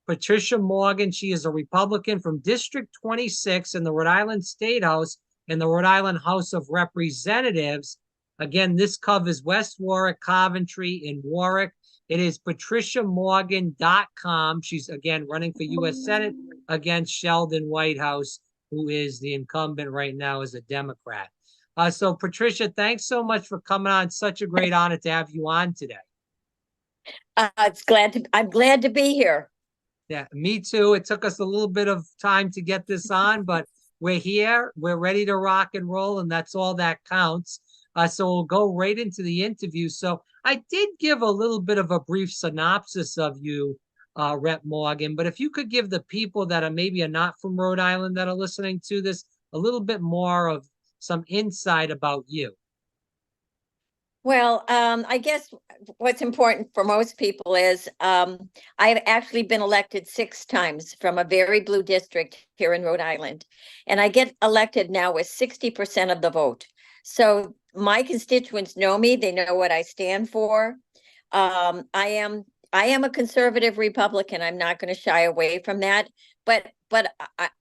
Patricia Morgan. She is a Republican from District 26 in the Rhode Island State House and the Rhode Island House of Representatives. Again, this covers West Warwick, Coventry, and Warwick. It is patriciamorgan.com. She's, again, running for U.S. Senate against Sheldon Whitehouse, who is the incumbent right now as a Democrat. So, Patricia, thanks so much for coming on. Such a great honor to have you on today. I'm glad to be here. Yeah, me too. It took us a little bit of time to get this on, but we're here. We're ready to rock and roll, and that's all that counts. So we'll go right into the interview. So I did give a little bit of a brief synopsis of you, Rep. Morgan, but if you could give the people that are maybe not from Rhode Island that are listening to this a little bit more of some insight about you. Well, I guess what's important for most people is I've actually been elected 6 times from a very blue district here in Rhode Island. And I get elected now with 60% of the vote. So my constituents know me. They know what I stand for. I am a conservative Republican. I'm not going to shy away from that. But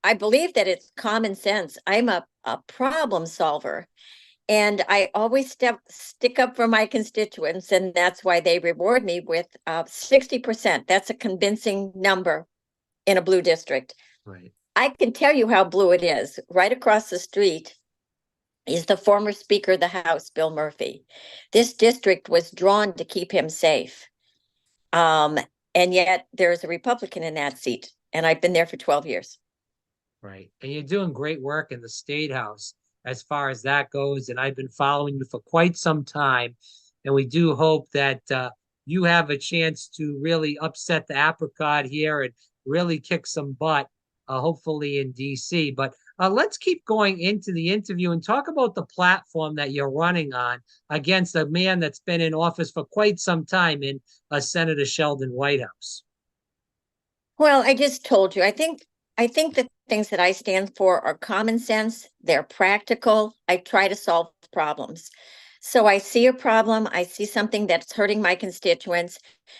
I believe that it's common sense. I'm a problem solver. And I always stick up for my constituents, and that's why they reward me with 60%. That's a convincing number in a blue district. Right. I can tell you how blue it is. Right across the street is the former Speaker of the House, Bill Murphy. This district was drawn to keep him safe. And yet there's a Republican in that seat, and I've been there for 12 years. Right. And you're doing great work in the State House as far as that goes. And I've been following you for quite some time. And we do hope that you have a chance to really upset the apricot here and really kick some butt, hopefully in DC. But let's keep going into the interview and talk about the platform that you're running on against a man that's been in office for quite some time in Senator Sheldon Whitehouse. Well, I just told you, I think the things that I stand for are common sense. They're practical. I try to solve problems. So I see a problem. I see something that's hurting my constituents,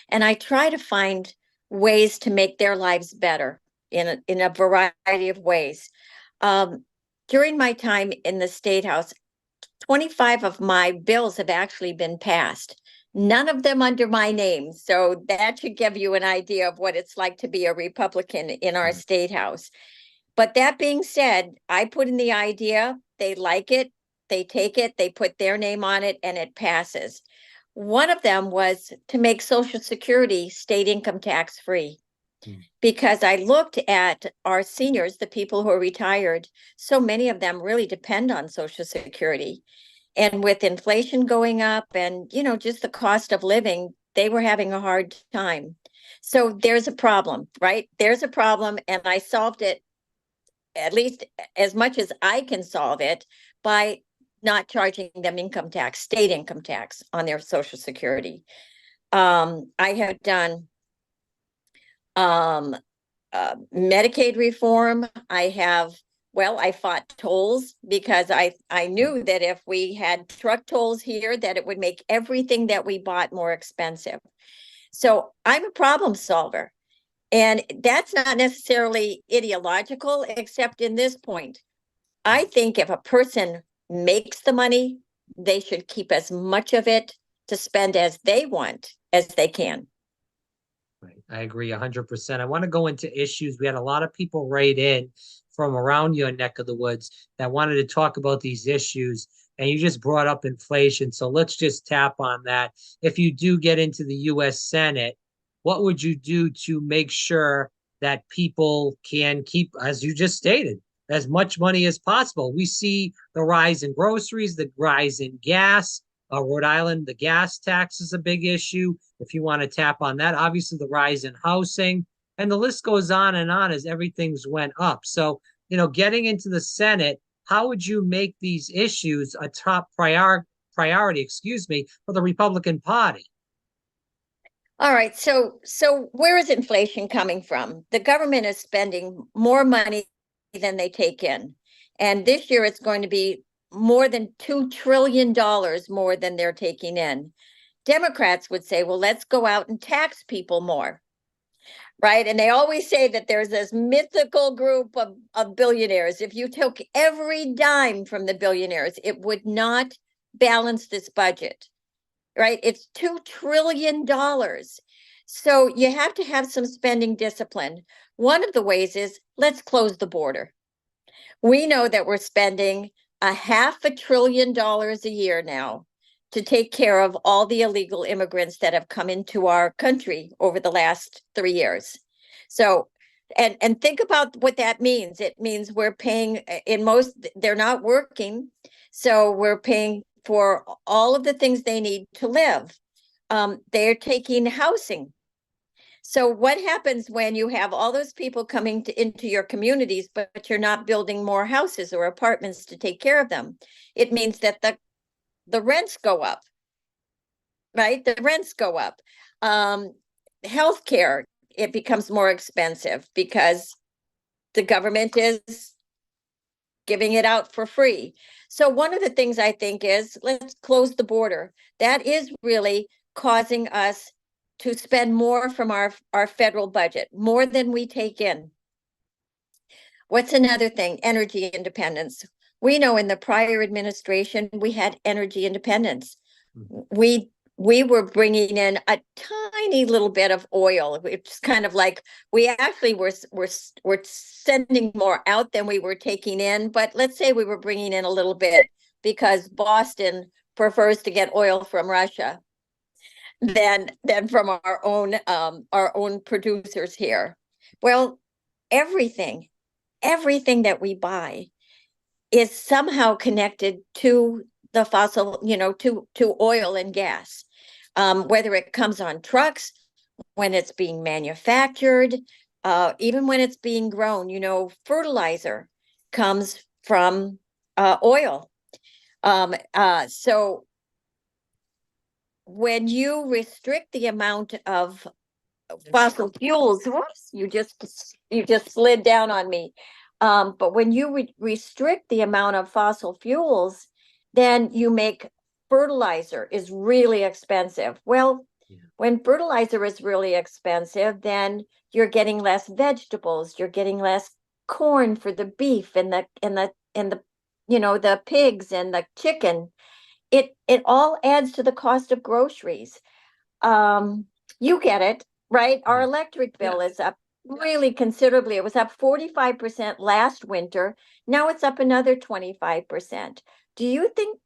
and I try to find ways to make their lives better in a variety of ways. During my time in the State House, 25 of my bills have actually been passed. None of them under my name. So that should give you an idea of what it's like to be a Republican in our State House. But that being said, I put in the idea, they like it, they take it, they put their name on it, and it passes. One of them was to make Social Security state income tax free. Because I looked at our seniors, the people who are retired, so many of them really depend on Social Security. And with inflation going up and, just the cost of living, they were having a hard time. So there's a problem, right? There's a problem. And I solved it, at least as much as I can solve it, by not charging them income tax, state income tax on their Social Security. I have done Medicaid reform. I fought tolls because I knew that if we had truck tolls here, that it would make everything that we bought more expensive. So I'm a problem solver. And that's not necessarily ideological, except in this point. I think if a person makes the money, they should keep as much of it to spend as they want as they can. Right. I agree 100%. I want to go into issues. We had a lot of people write in from around your neck of the woods that wanted to talk about these issues. And you just brought up inflation. So let's just tap on that. If you do get into the U.S. Senate, what would you do to make sure that people can keep, as you just stated, as much money as possible? We see the rise in groceries, the rise in gas. Rhode Island, the gas tax is a big issue. If you want to tap on that, obviously the rise in housing, and the list goes on and on as everything's went up. So, getting into the Senate, how would you make these issues a top priority, for the Republican Party? All right. So where is inflation coming from? The government is spending more money than they take in. And this year it's going to be more than $2 trillion more than they're taking in. Democrats would say, well, let's go out and tax people more. right? And they always say that there's this mythical group of billionaires. If you took every dime from the billionaires, it would not balance this budget, right? It's $2 trillion. So you have to have some spending discipline. One of the ways is let's close the border. We know that we're spending $500 billion a year now to take care of all the illegal immigrants that have come into our country over the last 3 years. So, and think about what that means. It means we're paying in most, they're not working. So we're paying for all of the things they need to live. They're taking housing. So what happens when you have all those people coming into your communities, but you're not building more houses or apartments to take care of them? It means that the rents go up, right? The rents go up. Healthcare, it becomes more expensive because the government is giving it out for free. So one of the things I think is let's close the border. That is really causing us to spend more from our federal budget, more than we take in. What's another thing? Energy independence. We know in the prior administration, we had energy independence. We were bringing in a tiny little bit of oil. It's kind of like we actually were sending more out than we were taking in. But let's say we were bringing in a little bit because Boston prefers to get oil from Russia than from our own producers here. Well, everything that we buy is somehow connected to the fossil, to oil and gas, whether it comes on trucks, when it's being manufactured, even when it's being grown. Fertilizer comes from oil. So when you restrict the amount of fossil fuels, whoops, you just slid down on me. But when you restrict the amount of fossil fuels, then you make fertilizer is really expensive. Well, when fertilizer is really expensive, then you're getting less vegetables, you're getting less corn for the beef and the pigs and the chicken. It all adds to the cost of groceries. You get it, right? Our electric bill is up really considerably. It was up 45% last winter. Now it's up another 25%. Do you think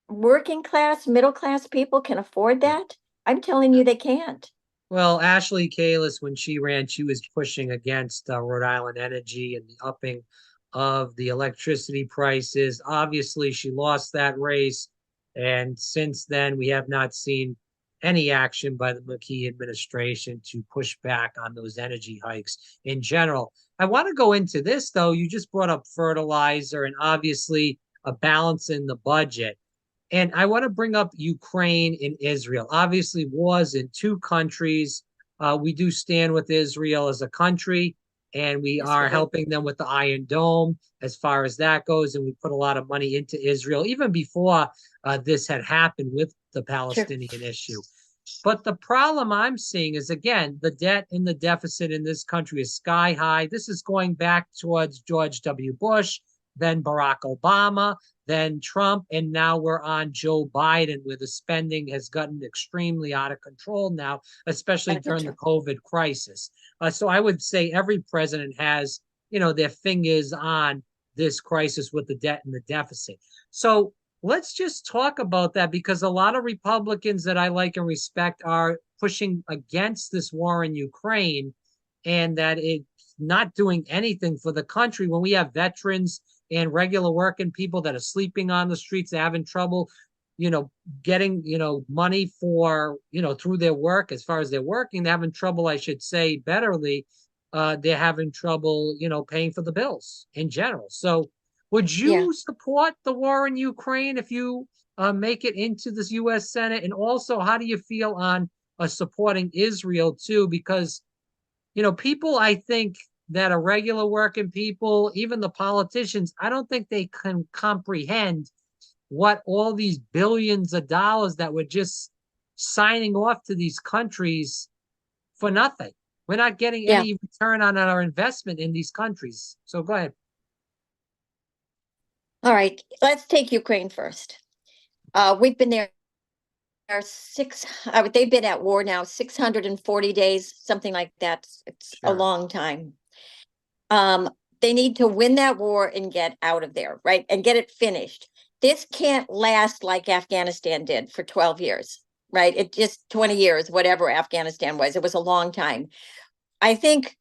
working class, middle class people can afford that? I'm telling you, they can't. Well, Ashley Kalis, when she ran, she was pushing against Rhode Island Energy and the upping of the electricity prices. Obviously, she lost that race. And since then, we have not seen any action by the McKee administration to push back on those energy hikes in general. I want to go into this, though. You just brought up fertilizer and obviously a balance in the budget. And I want to bring up Ukraine and Israel. Obviously, wars in two countries. We do stand with Israel as a country, and we are helping them with the Iron Dome as far as that goes. And we put a lot of money into Israel, even before this had happened with the Palestinian issue. But the problem I'm seeing is, again, the debt and the deficit in this country is sky high. This is going back towards George W. Bush, then Barack Obama, then Trump, and now we're on Joe Biden, where the spending has gotten extremely out of control now, especially during the COVID crisis. So I would say every president has, their fingers on this crisis with the debt and the deficit. So let's just talk about that, because a lot of Republicans that I like and respect are pushing against this war in Ukraine, and that it's not doing anything for the country when we have veterans and regular working people that are sleeping on the streets, having trouble, getting, money for, through their work. As far as they're working, they're having trouble, I should say betterly. They're having trouble, paying for the bills in general. So would you support the war in Ukraine if you make it into this U.S. Senate? And also, how do you feel on supporting Israel too? Because, people, I think, that are regular working people, even the politicians, I don't think they can comprehend what all these billions of dollars that we're just signing off to these countries for nothing. We're not getting Yeah. any return on our investment in these countries. So go ahead. All right. Let's take Ukraine first. We've been there they've been at war now 640 days, something like that. It's a Sure. long time. Um, they need to win that war and get out of there, right? And get it finished. This can't last like Afghanistan did for 12 years, right? It just 20 years, whatever Afghanistan was. It was a long time. I think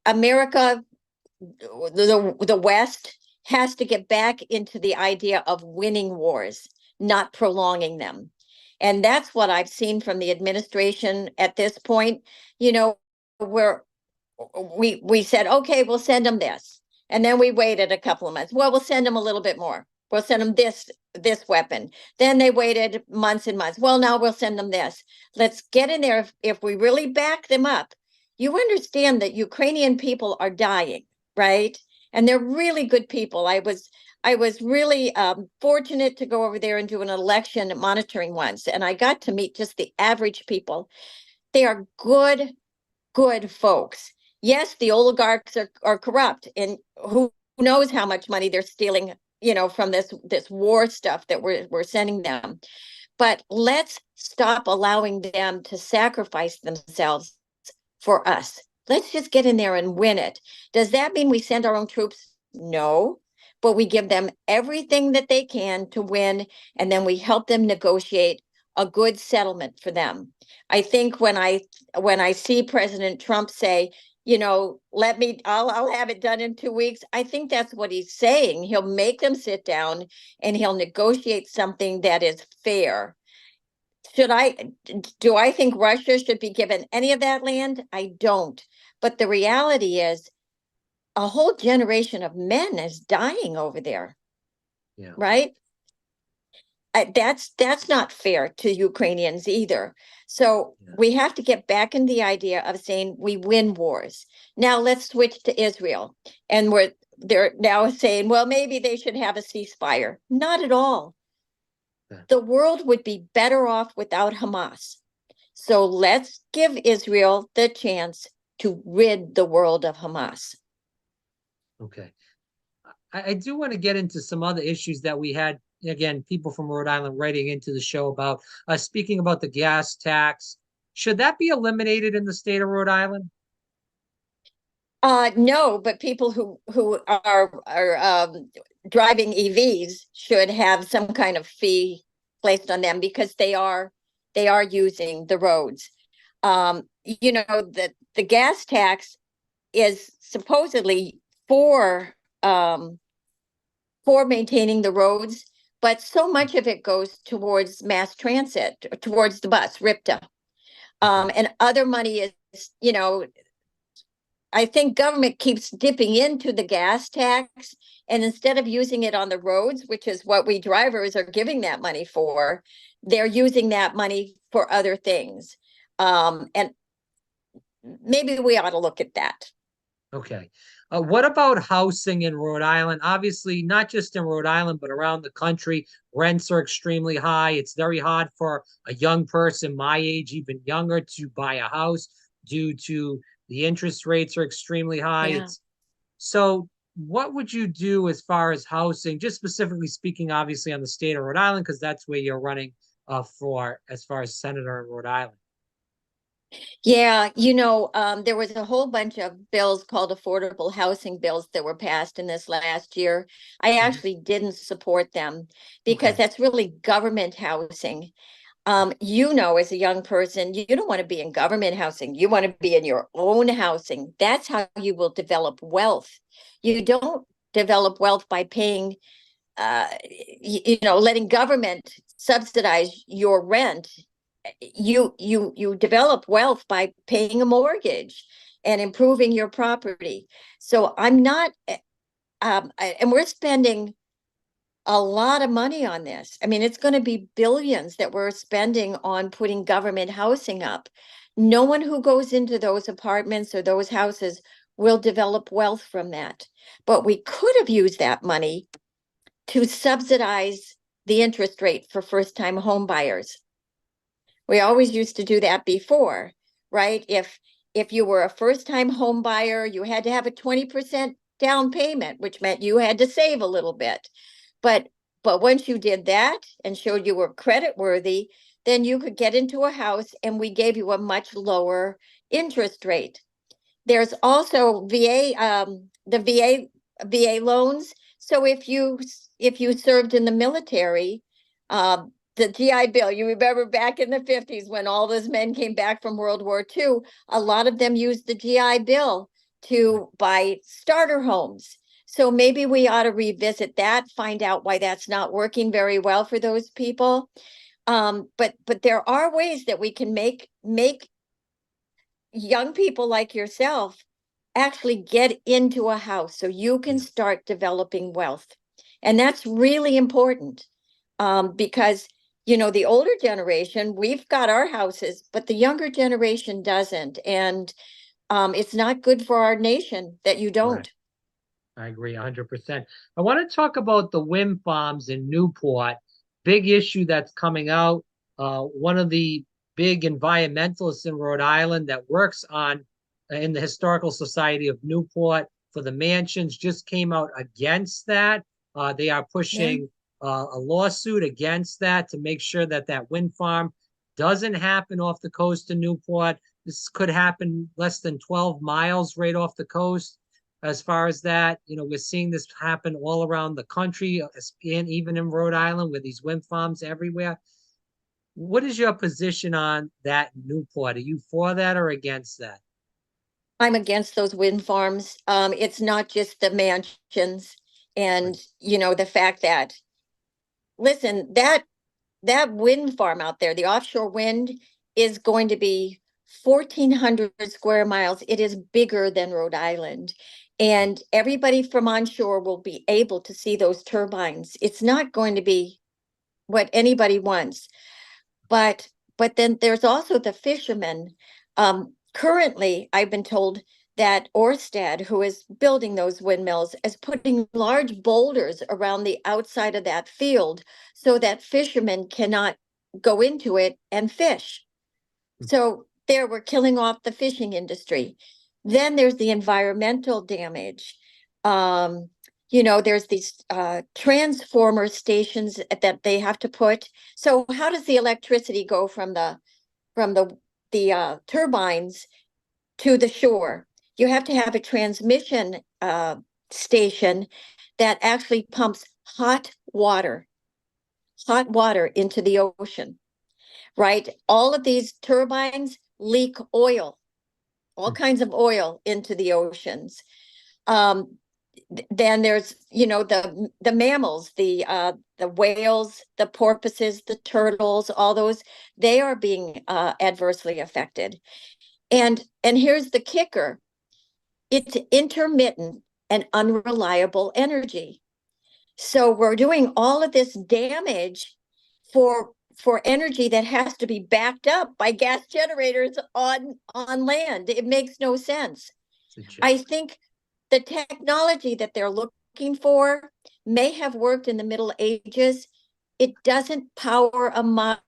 America, the West, has to get back into the idea of winning wars, not prolonging them. And that's what I've seen from the administration at this point. You know, where we said, okay, we'll send them this. And then we waited a couple of months. Well, we'll send them a little bit more. We'll send them this weapon. Then they waited months and months. Well, now we'll send them this. Let's get in there. If we really back them up, you understand that Ukrainian people are dying, right? And they're really good people. I was really fortunate to go over there and do an election monitoring once, and I got to meet just the average people. They are good folks. Yes, the oligarchs are corrupt, and who knows how much money they're stealing, from this war stuff that we're sending them. But let's stop allowing them to sacrifice themselves for us. Let's just get in there and win it. Does that mean we send our own troops? No, but we give them everything that they can to win, and then we help them negotiate a good settlement for them. I think when I see President Trump say, I'll have it done in 2 weeks. I think that's what he's saying. He'll make them sit down and he'll negotiate something that is fair. Do I think Russia should be given any of that land? I don't. But the reality is a whole generation of men is dying over there, Yeah. right? That's not fair to Ukrainians either. So Yeah. we have to get back in the idea of saying we win wars. Now let's switch to Israel. And they're now saying, well, maybe they should have a ceasefire. Not at all. Yeah. The world would be better off without Hamas. So let's give Israel the chance to rid the world of Hamas. Okay. I do want to get into some other issues that we had. Again, people from Rhode Island writing into the show about speaking about the gas tax. Should that be eliminated in the state of Rhode Island? No, but people who are driving EVs should have some kind of fee placed on them because they are using the roads. The gas tax is supposedly for maintaining the roads, but so much of it goes towards mass transit, towards the bus, RIPTA. Okay. And other money is, I think government keeps dipping into the gas tax, and instead of using it on the roads, which is what we drivers are giving that money for, they're using that money for other things. And maybe we ought to look at that. Okay. What about housing in Rhode Island? Obviously, not just in Rhode Island, but around the country, rents are extremely high. It's very hard for a young person my age, even younger, to buy a house due to the interest rates are extremely high. Yeah. It's so what would you do as far as housing, just specifically speaking, obviously on the state of Rhode Island, because that's where you're running for as far as senator in Rhode Island. Yeah, there was a whole bunch of bills called affordable housing bills that were passed in this last year. I Mhm. actually didn't support them because Okay. that's really government housing. As a young person, you don't want to be in government housing. You want to be in your own housing. That's how you will develop wealth. You don't develop wealth by paying, letting government subsidize your rent. You develop wealth by paying a mortgage and improving your property. So I'm not, and we're spending a lot of money on this. I mean, it's going to be billions that we're spending on putting government housing up. No one who goes into those apartments or those houses will develop wealth from that. But we could have used that money to subsidize the interest rate for first-time home buyers. We always used to do that before, right? if you were a first-time home buyer, you had to have a 20% down payment, which meant you had to save a little bit. But once you did that and showed you were credit worthy, then you could get into a house and we gave you a much lower interest rate. There's also the VA loans. So if you served in the military, the GI Bill, you remember back in the 50s when all those men came back from World War II, a lot of them used the GI Bill to buy starter homes. So maybe we ought to revisit that, find out why that's not working very well for those people. But there are ways that we can make young people like yourself actually get into a house so you can start developing wealth. And that's really important, because, you know, the older generation, we've got our houses, but the younger generation doesn't. And it's not good for our nation that you don't. Right. I agree 100%. I want to talk about the wind farms in Newport. Big issue that's coming out. One of the big environmentalists in Rhode Island that works on in the Historical Society of Newport for the mansions just came out against that. They are pushing a lawsuit against that to make sure that that wind farm doesn't happen off the coast of Newport. This could happen less than 12 miles right off the coast. As far as that, you know, we're seeing this happen all around the country, and even in Rhode Island with these wind farms everywhere. What is your position on that in Newport? Are you for that or against that? I'm against those wind farms. It's not just the mansions and, you know, the fact that, listen, that wind farm out there, the offshore wind, is going to be 1,400 square miles. It is bigger than Rhode Island. And everybody from onshore will be able to see those turbines. It's not going to be what anybody wants. But then there's also the fishermen. Currently, I've been told that Orsted, who is building those windmills, is putting large boulders around the outside of that field so that fishermen cannot go into it and fish. So there, we're killing off the fishing industry. Then there's the environmental damage. You know, there's these transformer stations that they have to put. So how does the electricity go from the turbines to the shore? You have to have a transmission station that actually pumps hot water into the ocean, right? All of these turbines leak oil, all kinds of oil into the oceans. Then there's, you know, the mammals, the whales, the porpoises, the turtles, all those, they are being adversely affected. And here's the kicker. It's intermittent and unreliable energy. So we're doing all of this damage for energy that has to be backed up by gas generators on land. It makes no sense. I think the technology that they're looking for may have worked in the Middle Ages. It doesn't power a modern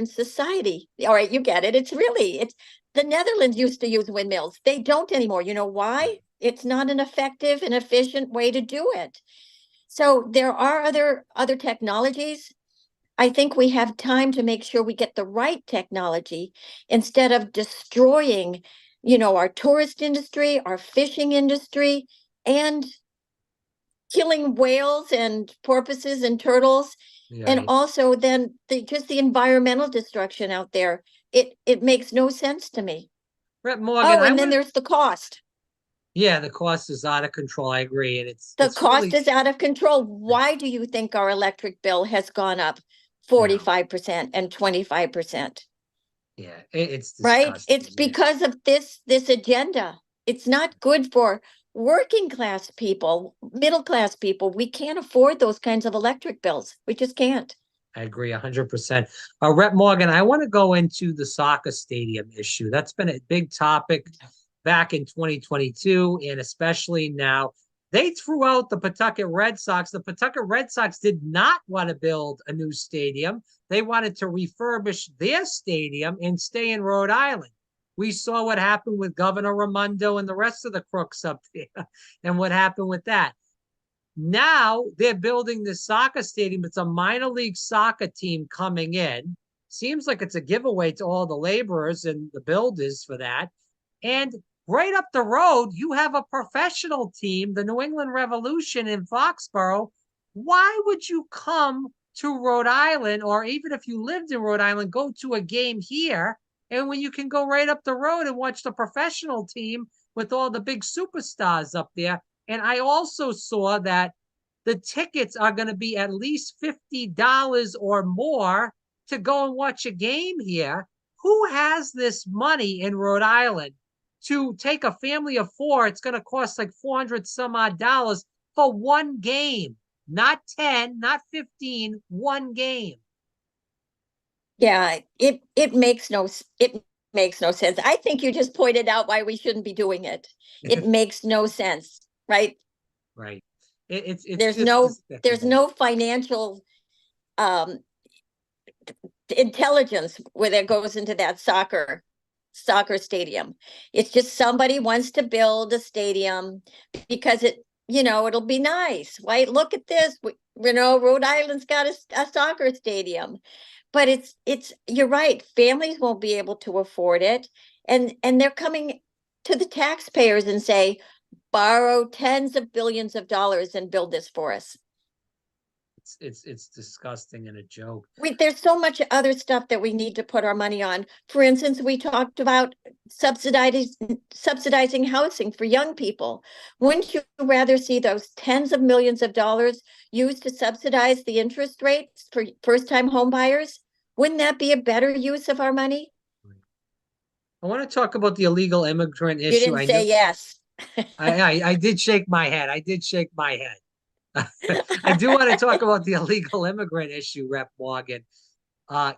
society. All right, you get it. It's the Netherlands used to use windmills. They don't anymore. You know why? It's not an effective and efficient way to do it. So there are other technologies. I think we have time to make sure we get the right technology instead of destroying, you know, our tourist industry, our fishing industry, and killing whales and porpoises and turtles. Yeah. And also then just the environmental destruction out there. It makes no sense to me. Rep. Morgan, and then there's the cost. Yeah, the cost is out of control. I agree. And the cost is out of control. Why do you think our electric bill has gone up 45% and 25%? Yeah, it's disgusting. Right. It's because of this agenda. It's not good for working class people, middle class people. We can't afford those kinds of electric bills. We just can't. I agree 100%. Rep. Morgan, I want to go into the soccer stadium issue. That's been a big topic back in 2022, and especially now. They threw out the Pawtucket Red Sox. The Pawtucket Red Sox did not want to build a new stadium. They wanted to refurbish their stadium and stay in Rhode Island. We saw what happened with Governor Raimondo and the rest of the crooks up there and what happened with that. Now they're building this soccer stadium. It's a minor league soccer team coming in. Seems like it's a giveaway to all the laborers and the builders for that. And right up the road, you have a professional team, the New England Revolution in Foxborough. Why would you come to Rhode Island, or even if you lived in Rhode Island, go to a game here, and when you can go right up the road and watch the professional team with all the big superstars up there? And I also saw that the tickets are going to be at least $50 or more to go and watch a game here. Who has this money in Rhode Island to take a family of four? It's going to cost like 400 some odd dollars for one game, not 10, not 15, one game. Yeah, it makes no sense. I think you just pointed out why we shouldn't be doing it. It makes no sense, right? Right. It's there's no financial intelligence where that goes into that soccer stadium. It's just somebody wants to build a stadium because it'll be nice. Why, look at this. Rhode Island's got a soccer stadium. But it's you're right. Families won't be able to afford it. And they're coming to the taxpayers and say, borrow tens of billions of dollars and build this for us. It's disgusting and a joke. There's so much other stuff that we need to put our money on. For instance, we talked about subsidizing housing for young people. Wouldn't you rather see those tens of millions of dollars used to subsidize the interest rates for first-time home buyers? Wouldn't that be a better use of our money? I want to talk about the illegal immigrant issue. You didn't say yes. I did shake my head. I did shake my head. I do want to talk about the illegal immigrant issue, Rep. Morgan.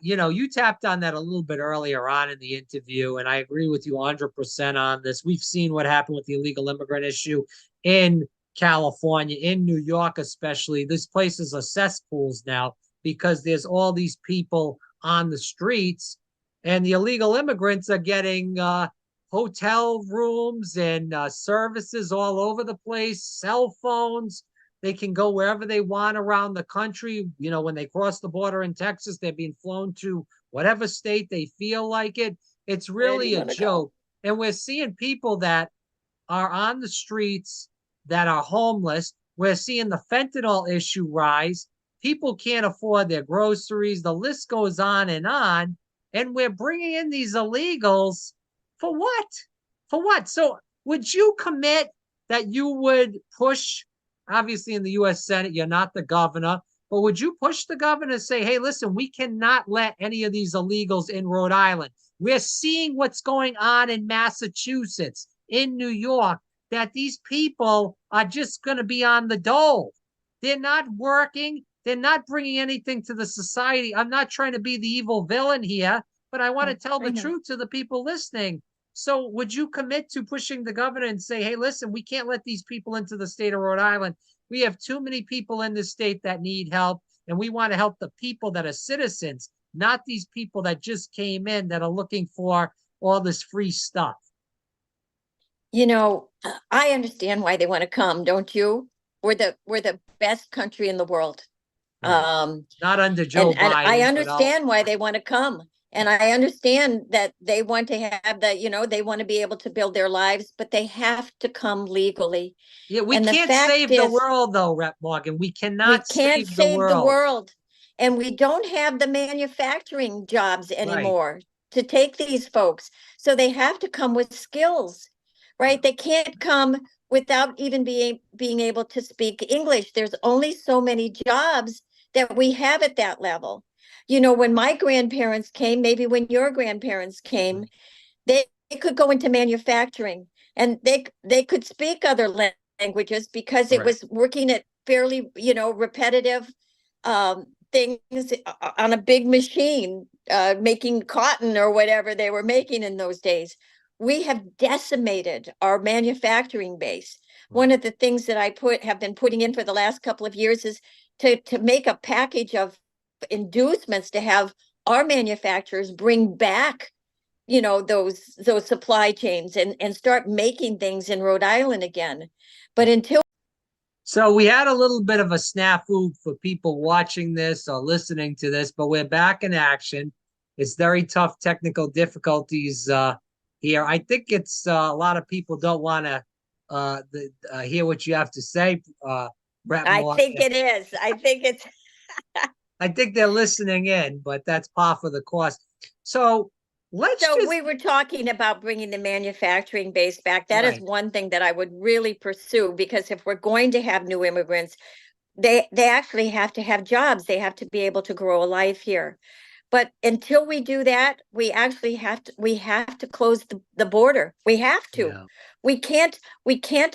You tapped on that a little bit earlier on in the interview, and I agree with you 100% on this. We've seen what happened with the illegal immigrant issue in California, in New York especially. This place is a cesspools now because there's all these people on the streets, and the illegal immigrants are getting hotel rooms and services all over the place, cell phones. They can go wherever they want around the country. When they cross the border in Texas, they're being flown to whatever state they feel like it. It's really a joke. And we're seeing people that are on the streets that are homeless. We're seeing the fentanyl issue rise. People can't afford their groceries. The list goes on. And we're bringing in these illegals for what? For what? So would you commit that you would push? Obviously, in the U.S. Senate, you're not the governor, but would you push the governor to say, hey, listen, we cannot let any of these illegals in Rhode Island? We're seeing what's going on in Massachusetts, in New York, that these people are just going to be on the dole. They're not working. They're not bringing anything to the society. I'm not trying to be the evil villain here, but I want to tell the truth to the people listening. So would you commit to pushing the governor and say, hey, listen, we can't let these people into the state of Rhode Island. We have too many people in this state that need help, and we want to help the people that are citizens, not these people that just came in that are looking for all this free stuff. I understand why they want to come, don't you? We're the best country in the world. Right. Not under Joe Biden. And I understand why they want to come. And I understand that they want to have they want to be able to build their lives, but they have to come legally. Yeah, we can't save the world, though, Rep. Morgan. We cannot save the world. And we don't have the manufacturing jobs anymore to take these folks. So they have to come with skills, right? They can't come without even being able to speak English. There's only so many jobs that we have at that level. When my grandparents came, maybe when your grandparents came, they could go into manufacturing and they could speak other languages because it was working at fairly, repetitive things on a big machine, making cotton or whatever they were making in those days. We have decimated our manufacturing base. one of the things that I have been putting in for the last couple of years is to make a package of inducements to have our manufacturers bring back, those supply chains and start making things in Rhode Island again. But until So we had a little bit of a snafu for people watching this or listening to this, but we're back in action. It's very tough technical difficulties here. I think it's a lot of people don't want to hear what you have to say. I think it is. I think they're listening in, but that's par for the course. So we were talking about bringing the manufacturing base back. That is one thing that I would really pursue, because if we're going to have new immigrants, they actually have to have jobs. They have to be able to grow a life here. But until we do that, we actually have to close the border. We have to. Yeah. We can't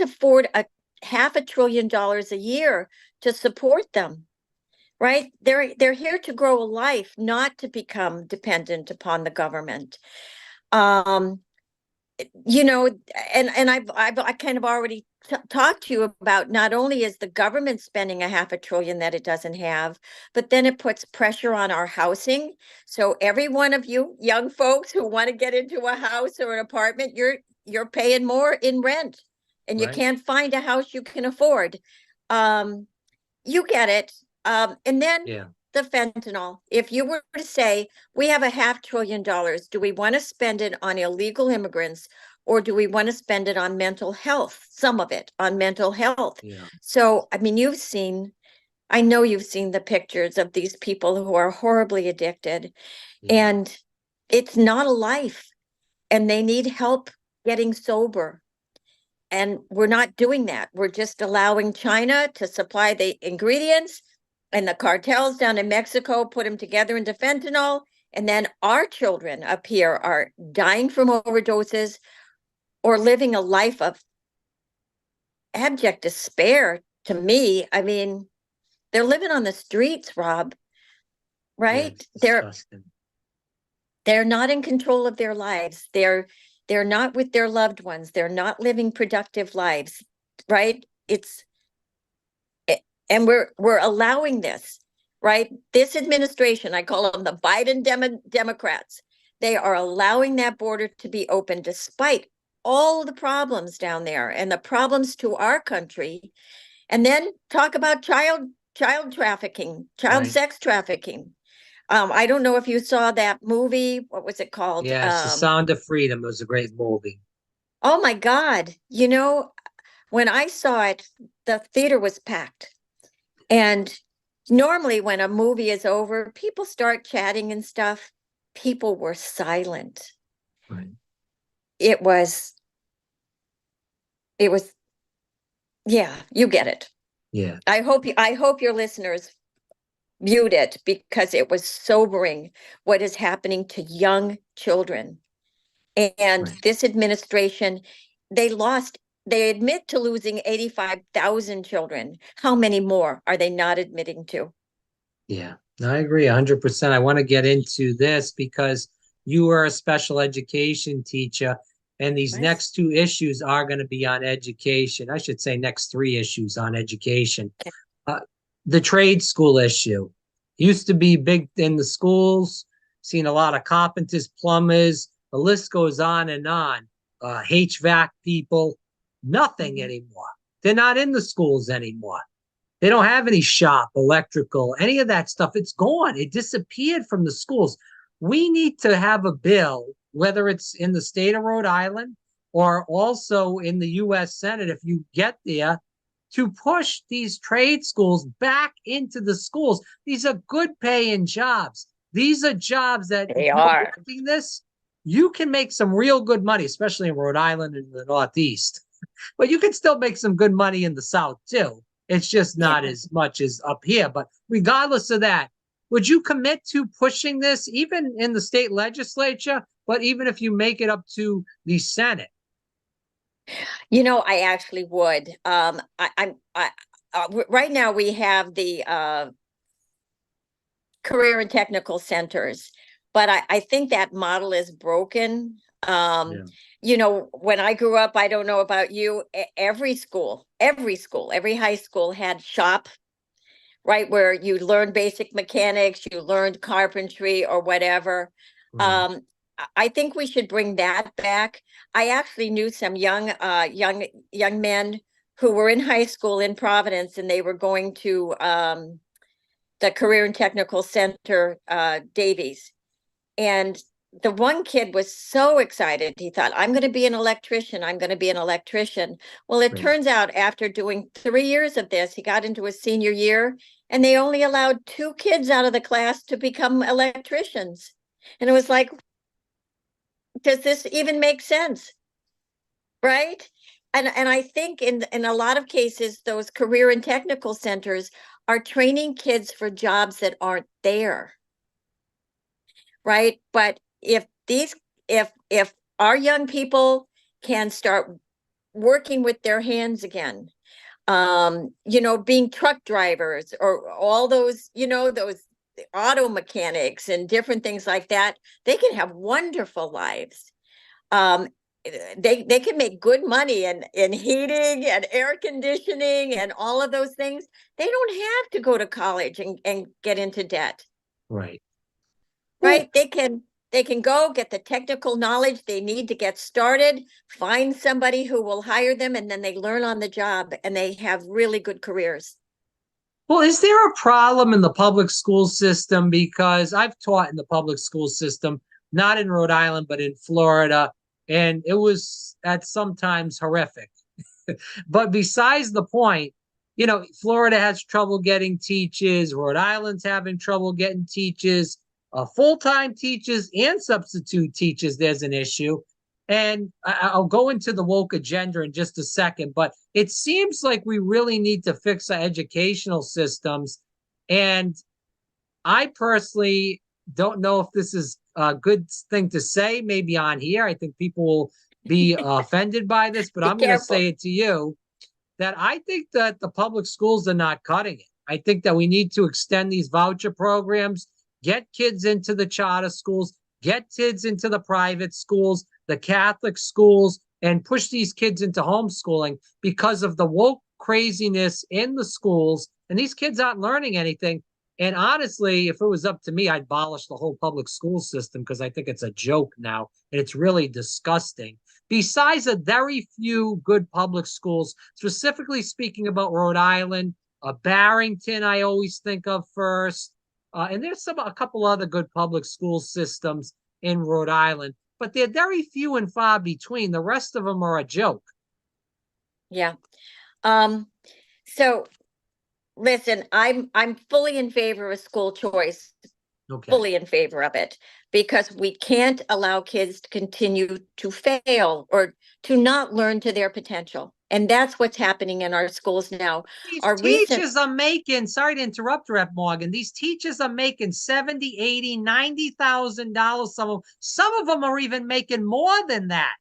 afford a $500 billion a year to support them. Right? They're here to grow a life, not to become dependent upon the government. And I kind of already talked to you about, not only is the government spending $500 billion that it doesn't have, but then it puts pressure on our housing. So every one of you young folks who want to get into a house or an apartment, you're paying more in rent, and you can't find a house you can afford. You get it. And then the fentanyl. If you were to say, we have $500 billion, do we want to spend it on illegal immigrants, or do we want to spend it on mental health? Some of it on mental health. Yeah. So, I mean, I know you've seen the pictures of these people who are horribly addicted, and it's not a life, and they need help getting sober. And we're not doing that. We're just allowing China to supply the ingredients, and the cartels down in Mexico put them together into fentanyl. And then our children up here are dying from overdoses or living a life of abject despair. To me, I mean, they're living on the streets, Rob, right? They're not in control of their lives. They're not with their loved ones. They're not living productive lives, right? And we're allowing this, right? This administration, I call them the Biden Democrats, they are allowing that border to be open despite all the problems down there and the problems to our country. And then talk about child trafficking, sex trafficking. I don't know if you saw that movie. What was it called? Yes, The Sound of Freedom. It was a great movie. Oh my God. When I saw it, the theater was packed. And normally when a movie is over, people start chatting and stuff. People were silent. Right. It was, yeah, you get it. Yeah. I hope your listeners viewed it, because it was sobering what is happening to young children. And this administration, they admit to losing 85,000 children. How many more are they not admitting to? Yeah, I agree 100%. I want to get into this because you are a special education teacher, and these next two issues are going to be on education. I should say next three issues on education. The trade school issue used to be big in the schools, seen a lot of carpenters, plumbers, the list goes on and on. HVAC people, nothing anymore. They're not in the schools anymore. They don't have any shop, electrical, any of that stuff. It's gone. It disappeared from the schools. We need to have a bill, whether it's in the state of Rhode Island or also in the U.S. Senate, if you get there, to push these trade schools back into the schools. These are good paying jobs. These are jobs that they are. This, you can make some real good money, especially in Rhode Island and the Northeast. But you can still make some good money in the South too. It's just not as much as up here. But regardless of that, would you commit to pushing this even in the state legislature, but even if you make it up to the Senate? I actually would. Right now we have the career and technical centers, but I think that model is broken. Um, you know, when I grew up, I don't know about you, every school, every high school had shop, right? Where you learned basic mechanics, you learned carpentry or whatever. Right. I think we should bring that back. I actually knew some young men who were in high school in Providence, and they were going to the Career and Technical Center, Davies. And the one kid was so excited. He thought, I'm going to be an electrician. I'm going to be an electrician. Well, it Right. turns out after doing 3 years of this, he got into his senior year and they only allowed 2 kids out of the class to become electricians. And it was like, does this even make sense? Right? And I think in a lot of cases, those career and technical centers are training kids for jobs that aren't there. Right? But if our young people can start working with their hands again, you know, being truck drivers or all those, you know, those auto mechanics and different things like that, they can have wonderful lives. Um, they can make good money in heating and air conditioning and all of those things. They don't have to go to college and get into debt. Right. Well, Right? They can go get the technical knowledge they need to get started, find somebody who will hire them, and then they learn on the job and they have really good careers. well, is there a problem in the public school system? Because I've taught in the public school system, not in Rhode Island, but in Florida, and it was at sometimes horrific. But besides the point, you know, Florida has trouble getting teachers, Rhode Island's having trouble getting teachers, full-time teachers and substitute teachers, there's an issue. And I'll go into the woke agenda in just a second, but it seems like we really need to fix our educational systems. And I personally don't know if this is a good thing to say, maybe on here. I think people will be offended by this, but Be I'm going to careful. say it to you that I think that the public schools are not cutting it. I think that we need to extend these voucher programs, get kids into the charter schools, get kids into the private schools, the Catholic schools, and push these kids into homeschooling because of the woke craziness in the schools. And these kids aren't learning anything. And honestly, if it was up to me, I'd abolish the whole public school system because I think it's a joke now and it's really disgusting. Besides a very few good public schools, specifically speaking about Rhode Island, Barrington, I always think of first. And there's a couple other good public school systems in Rhode Island, but they're very few and far between. The rest of them are a joke. Yeah. So listen, I'm fully in favor of school choice, Okay. fully in favor of it, because we can't allow kids to continue to fail or to not learn to their potential. And that's what's happening in our schools now. These Our recent teachers are making, sorry to interrupt, Rep Morgan. These teachers are making 70, 80, $90,000. Some of them are even making more than that.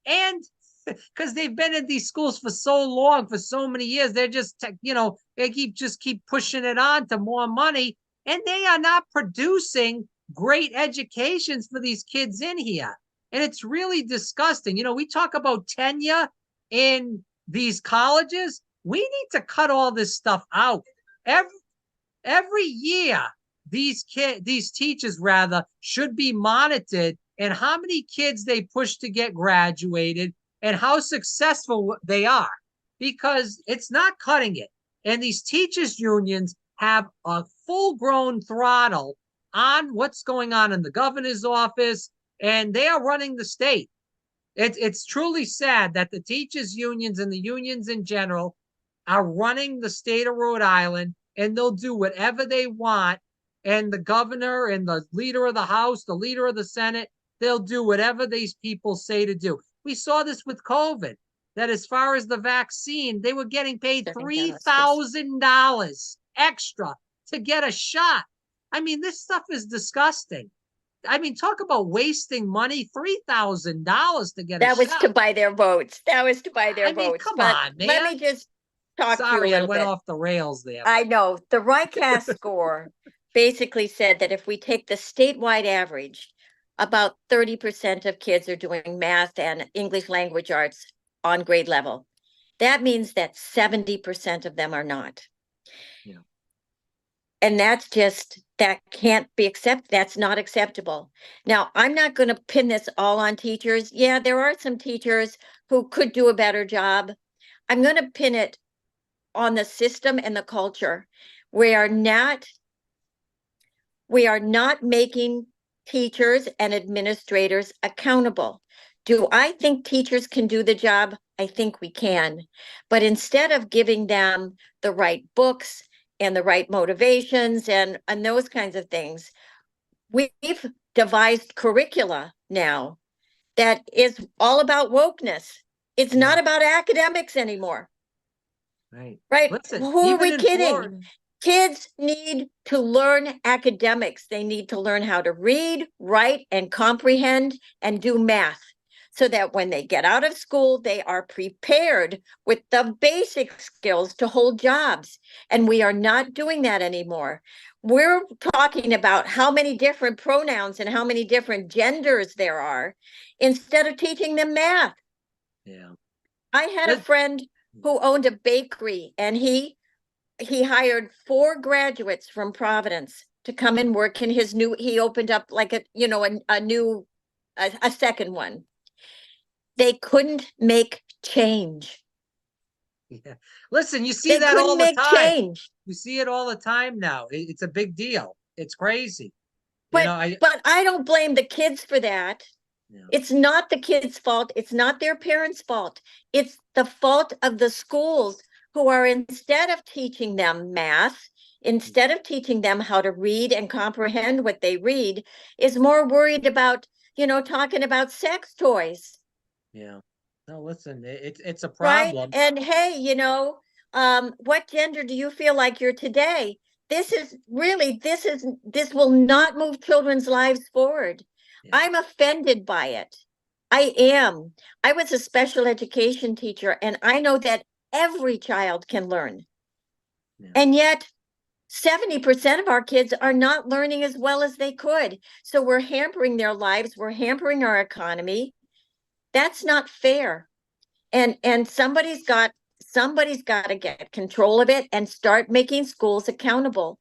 And because they've been in these schools for so long, for so many years, they're just, you know, they keep pushing it on to more money, and they are not producing great educations for these kids in here. And it's really disgusting. You know, we talk about tenure in these colleges. We need to cut all this stuff out. Every year, these teachers rather should be monitored and how many kids they push to get graduated and how successful they are, because it's not cutting it. And these teachers unions have a full grown throttle on what's going on in the governor's office, and they are running the state. It's truly sad that the teachers unions and the unions in general are running the state of Rhode Island, and they'll do whatever they want. And the governor and the leader of the House, the leader of the Senate, they'll do whatever these people say to do. We saw this with COVID, that as far as the vaccine, they were getting paid $3,000 extra to get a shot. I mean, this stuff is disgusting. I mean, talk about wasting money, $3,000 to get a That was shot. to buy their votes. That was to buy their I mean, votes. come But on, let man. me just talk to you a Sorry, I little went bit. off the rails there. I know the RICAS score basically said that if we take the statewide average, about 30% of kids are doing math and English language arts on grade level. That means that 70% of them are not. Yeah. And that can't be accepted. That's not acceptable. Now, I'm not going to pin this all on teachers. Yeah, there are some teachers who could do a better job. I'm going to pin it on the system and the culture. We are not making teachers and administrators accountable. Do I think teachers can do the job? I think we can. But instead of giving them the right books and the right motivations and those kinds of things, we've devised curricula now that is all about wokeness. It's Yeah. not about academics anymore. Right. Right? Listen, Who are even we in kidding? Florida. Kids need to learn academics. They need to learn how to read, write, and comprehend and do math so that when they get out of school, they are prepared with the basic skills to hold jobs. And we are not doing that anymore. We're talking about how many different pronouns and how many different genders there are instead of teaching them math. Yeah. I had a Let- friend who owned a bakery, and he hired 4 graduates from Providence to come and work in his new, he opened up like a second one. They couldn't make change. yeah. Listen, you see They that couldn't all the make time. change. You see it all the time now. It's a big deal. It's crazy. But I I don't blame the kids for that. yeah. It's not the kids' fault. It's not their parents' fault. It's the fault of the schools who are, instead of teaching them math, instead of teaching them how to read and comprehend what they read, is more worried about, talking about sex toys. Yeah. No, listen, it's a Right? problem. And hey, what gender do you feel like you're today? This will not move children's lives forward. Yeah. I'm offended by it. I am. I was a special education teacher, and I know that every child can learn. Yeah. And yet, 70% of our kids are not learning as well as they could. So we're hampering their lives, we're hampering our economy. That's not fair. And somebody's got to get control of it and start making schools accountable.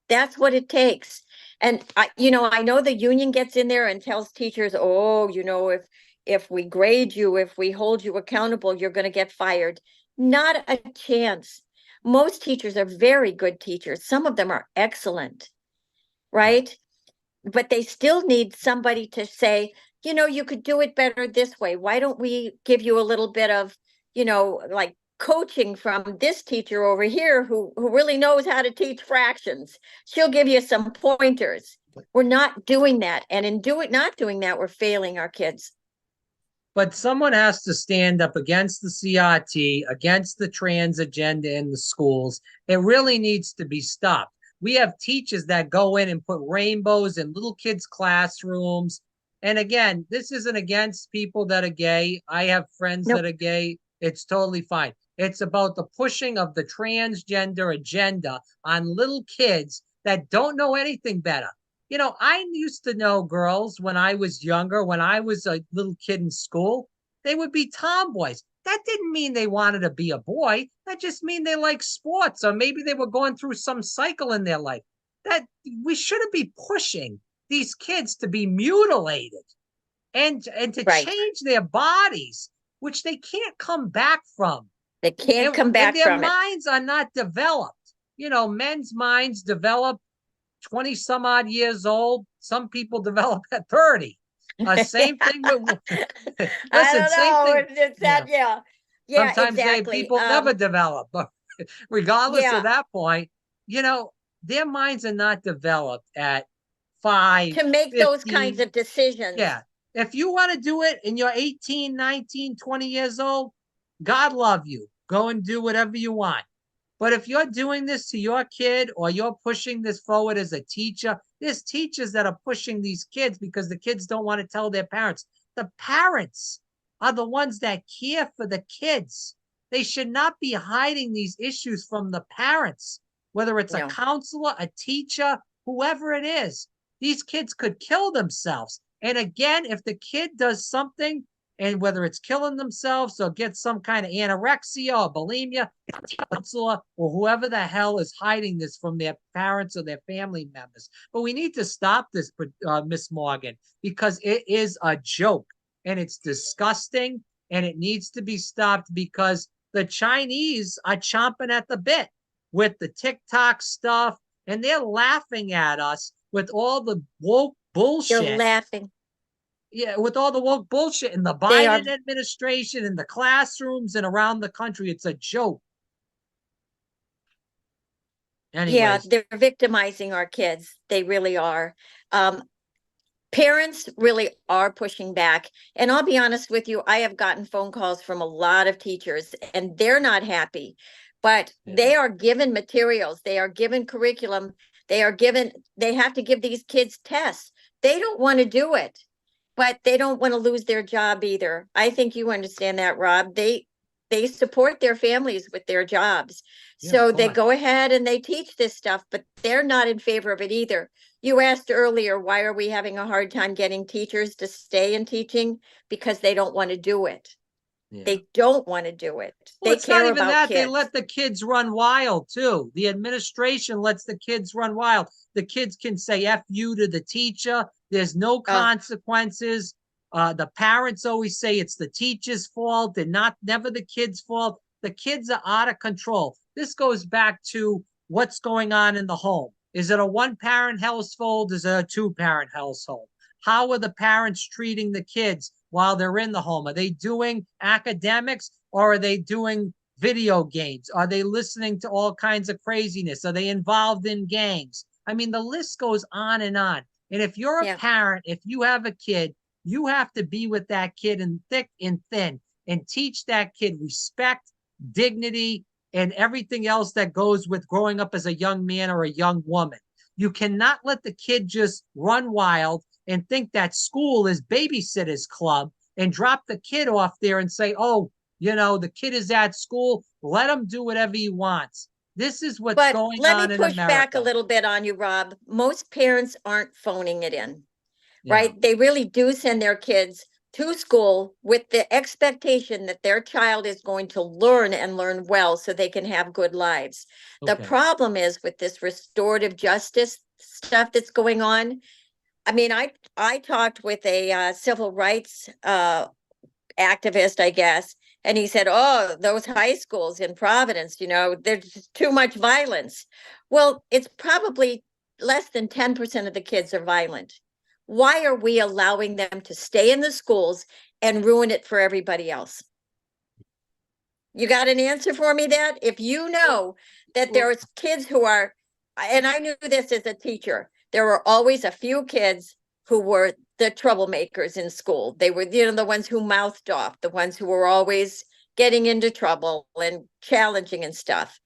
That's what it takes. And I know the union gets in there and tells teachers, oh, if we grade you, if we hold you accountable, you're going to get fired. Not a chance. Most teachers are very good teachers. Some of them are excellent, right? But they still need somebody to say, you could do it better this way. Why don't we give you a little bit of, like coaching from this teacher over here who really knows how to teach fractions? She'll give you some pointers. We're not doing that. And in not doing that, we're failing our kids. But someone has to stand up against the CRT, against the trans agenda in the schools. It really needs to be stopped. We have teachers that go in and put rainbows in little kids' classrooms. And again, this isn't against people that are gay. I have friends Nope. that are gay. It's totally fine. It's about the pushing of the transgender agenda on little kids that don't know anything better. I used to know girls when I was younger, when I was a little kid in school, they would be tomboys. That didn't mean they wanted to be a boy. That just mean they like sports, or maybe they were going through some cycle in their life. That we shouldn't be pushing these kids to be mutilated and to Right. change their bodies, which they can't come back from. They can't come And back their from it. minds are not developed. Men's minds develop 20 some odd years old. Some people develop at 30. Same thing with I listen, don't same know. thing. It's Yeah. that, yeah. Yeah, Sometimes exactly. people never develop, but regardless of Yeah, that point, you know, their minds are not developed at 5, to make those kinds 15. of decisions. Yeah. If you want to do it and you're 18, 19, 20 years old, God love you. Go and do whatever you want. But if you're doing this to your kid or you're pushing this forward as a teacher, there's teachers that are pushing these kids because the kids don't want to tell their parents. The parents are the ones that care for the kids. They should not be hiding these issues from the parents, whether it's a No. counselor, a teacher, whoever it is. these kids could kill themselves. And again, if the kid does something, and whether it's killing themselves or get some kind of anorexia or bulimia, counselor or whoever the hell is hiding this from their parents or their family members. But we need to stop this, Miss Morgan, because it is a joke and it's disgusting and it needs to be stopped because the Chinese are chomping at the bit with the TikTok stuff and they're laughing at us with all the woke bullshit. They're laughing. Yeah, with all the woke bullshit in the Biden administration, in the classrooms and around the country, it's a joke. Anyways. Yeah, they're victimizing our kids. They really are. Parents really are pushing back. And I'll be honest with you, I have gotten phone calls from a lot of teachers and they're not happy, but they are given materials. They are given curriculum. They have to give these kids tests. They don't want to do it, but they don't want to lose their job either. I think you understand that, Rob. They support their families with their jobs. So they go ahead and they teach this stuff, but they're not in favor of it either. You asked earlier, why are we having a hard time getting teachers to stay in teaching? Because they don't want to do it. Yeah. They don't want to do it. Well, it's not even that. They let the kids run wild too. The administration lets the kids run wild. The kids can say F you to the teacher. There's no consequences. The parents always say it's the teacher's fault and never the kid's fault. The kids are out of control. This goes back to what's going on in the home. Is it a one-parent household? Is it a two-parent household? How are the parents treating the kids while they're in the home? Are they doing academics or are they doing video games? Are they listening to all kinds of craziness? Are they involved in gangs? I mean, the list goes on. And if you're a parent, if you have a kid, you have to be with that kid in thick and thin and teach that kid respect, dignity, and everything else that goes with growing up as a young man or a young woman. You cannot let the kid just run wild and think that school is babysitter's club and drop the kid off there and say, oh, the kid is at school. Let him do whatever he wants. This is what's going on in America. Let me push back a little bit on you, Rob. Most parents aren't phoning it in, right? They really do send their kids to school with the expectation that their child is going to learn and learn well so they can have good lives. The problem is with this restorative justice stuff that's going on. I mean, I talked with a civil rights activist, I guess, and he said, oh, those high schools in Providence, there's just too much violence. Well, it's probably less than 10% of the kids are violent. Why are we allowing them to stay in the schools and ruin it for everybody else? You got an answer for me that? If you know that there's kids who are, and I knew this as a teacher, there were always a few kids who were the troublemakers in school. They were, the ones who mouthed off, the ones who were always getting into trouble and challenging and stuff.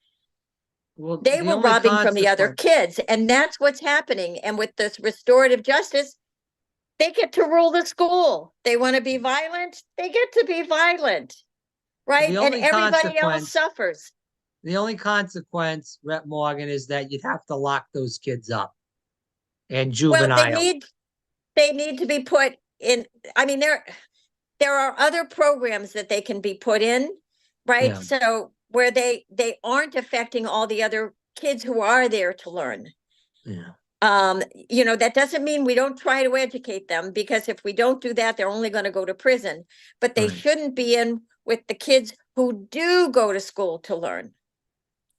Well, they were robbing from the other kids, and that's what's happening. And with this restorative justice, they get to rule the school. They want to be violent. They get to be violent, right? And everybody else suffers. The only consequence, Rep Morgan, is that you'd have to lock those kids up and juvenile. Well, they need to be put in. I mean, there are other programs that they can be put in, right? Yeah. So where they aren't affecting all the other kids who are there to learn. Yeah. That doesn't mean we don't try to educate them, because if we don't do that, they're only going to go to prison. But they shouldn't be in with the kids who do go to school to learn.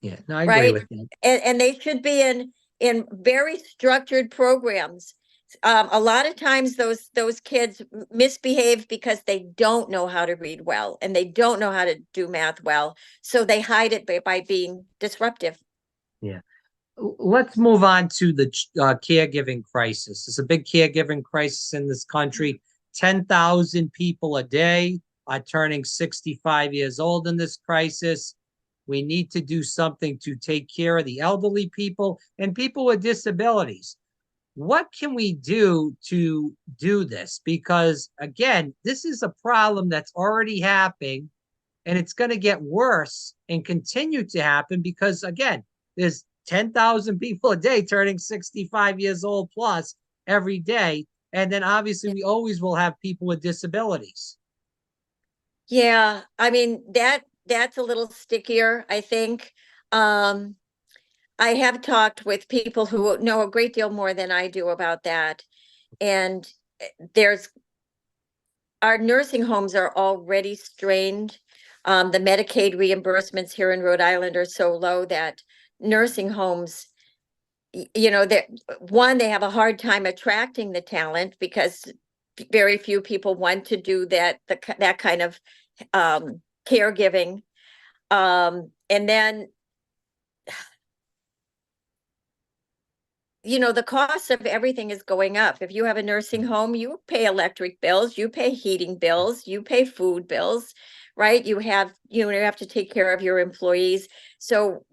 Yeah, no, I agree with you. And they should be in very structured programs. A lot of times those kids misbehave because they don't know how to read well and they don't know how to do math well. So they hide it by being disruptive. Yeah. Let's move on to the caregiving crisis. It's a big caregiving crisis in this country. 10,000 people a day are turning 65 years old in this crisis. We need to do something to take care of the elderly people and people with disabilities. What can we do to do this? Because, again, this is a problem that's already happening, and it's going to get worse and continue to happen because, again, there's 10,000 people a day turning 65 years old plus, every day. And then obviously we always will have people with disabilities. Yeah, I mean that's a little stickier, I think. Um, I have talked with people who know a great deal more than I do about that. And there's our nursing homes are already strained. The Medicaid reimbursements here in Rhode Island are so low that nursing homes, you know, that one, they have a hard time attracting the talent because very few people want to do that kind of caregiving. And then, you know, the cost of everything is going up. If you have a nursing home, you pay electric bills, you pay heating bills, you pay food bills, right? You have to take care of your employees. So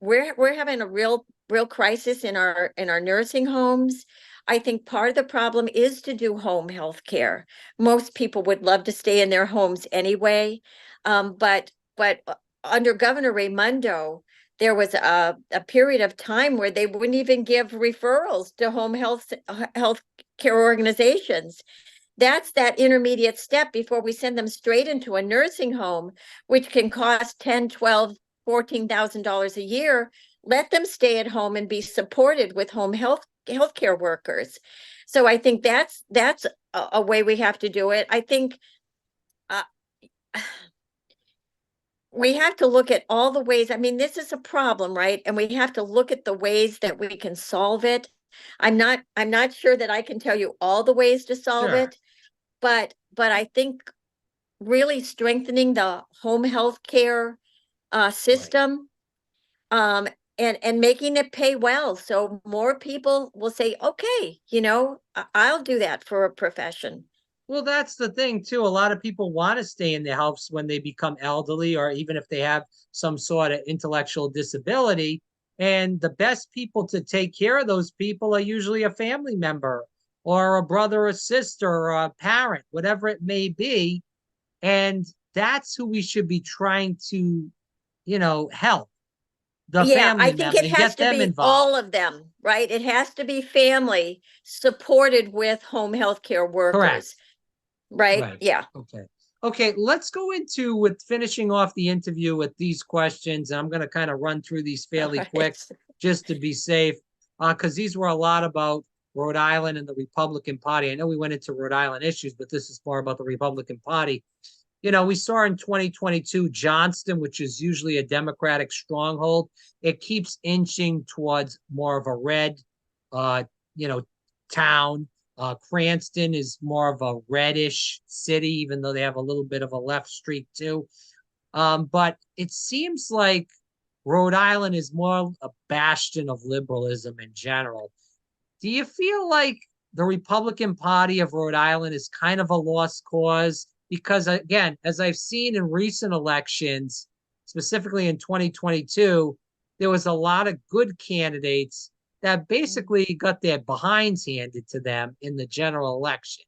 we're having a real crisis in our nursing homes. I think part of the problem is to do home health care. Most people would love to stay in their homes anyway. But under Governor Raimondo, there was a period of time where they wouldn't even give referrals to home health care organizations. That's that intermediate step before we send them straight into a nursing home, which can cost 10, 12, $14,000 a year. Let them stay at home and be supported with home healthcare workers. So I think that's a way we have to do it. I think uh, we have to look at all the ways. I mean, this is a problem, right? And we have to look at the ways that we can solve it. I'm not sure that I can tell you all the ways to solve Sure. it, but I think really strengthening the home health care Right. system, um, and making it pay well, so more people will say, okay, I'll do that for a profession. Well, that's the thing too. A lot of people want to stay in their house when they become elderly, or even if they have some sort of intellectual disability. And the best people to take care of those people are usually a family member or a brother or sister or a parent, whatever it may be. And that's who we should be trying to, help the Yeah, I family think member it and has get to them be involved. all of them, right? It has to be family supported with home health care Correct. workers, right? Right. Yeah. Okay. Okay, let's go into with finishing off the interview with these questions. I'm going to kind of run through these All fairly quick right. just to be safe, because these were a lot about Rhode Island and the Republican Party. I know we went into Rhode Island issues, but this is more about the Republican Party. We saw in 2022 Johnston, which is usually a Democratic stronghold, it keeps inching towards more of a red, uh, you know, town. Cranston is more of a reddish city, even though they have a little bit of a left streak too. But it seems like Rhode Island is more a bastion of liberalism in general. Do you feel like the Republican Party of Rhode Island is kind of a lost cause? Because again, as I've seen in recent elections, specifically in 2022, there was a lot of good candidates that basically got their behinds handed to them in the general election.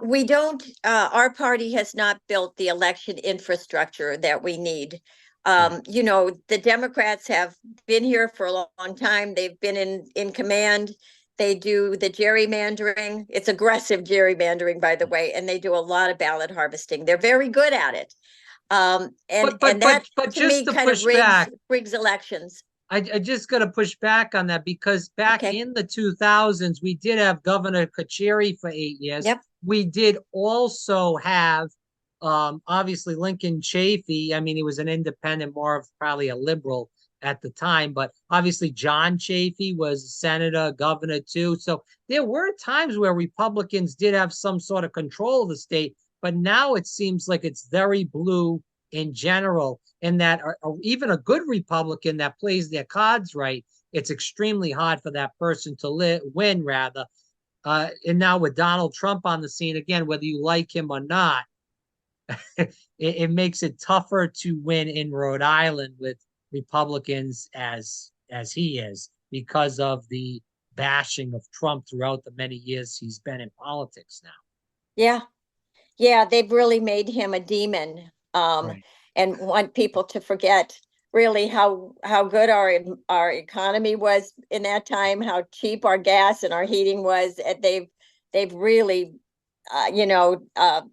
We don't, our party has not built the election infrastructure that we need. Right. The Democrats have been here for a long time. They've been in command. They do the gerrymandering. It's aggressive gerrymandering, by the way, and they do a lot of ballot harvesting. They're very good at it. And But but and but that but to just me to kind of push rigs back, rigs elections. I just got to push back on that because back Okay. in the 2000s, we did have Governor Kacheri for 8 years. Yep. We did also have, obviously, Lincoln Chafee. I mean, he was an independent, more of probably a liberal at the time, but obviously, John Chafee was a senator, governor too. So there were times where Republicans did have some sort of control of the state, but now it seems like it's very blue in general, and that or even a good Republican that plays their cards right, it's extremely hard for that person to win, rather. And now with Donald Trump on the scene again, whether you like him or not, it makes it tougher to win in Rhode Island with Republicans as he is because of the bashing of Trump throughout the many years he's been in politics now. Yeah. Yeah, they've really made him a demon, Right. and want people to forget really how good our economy was in that time, how cheap our gas and our heating was. And they've really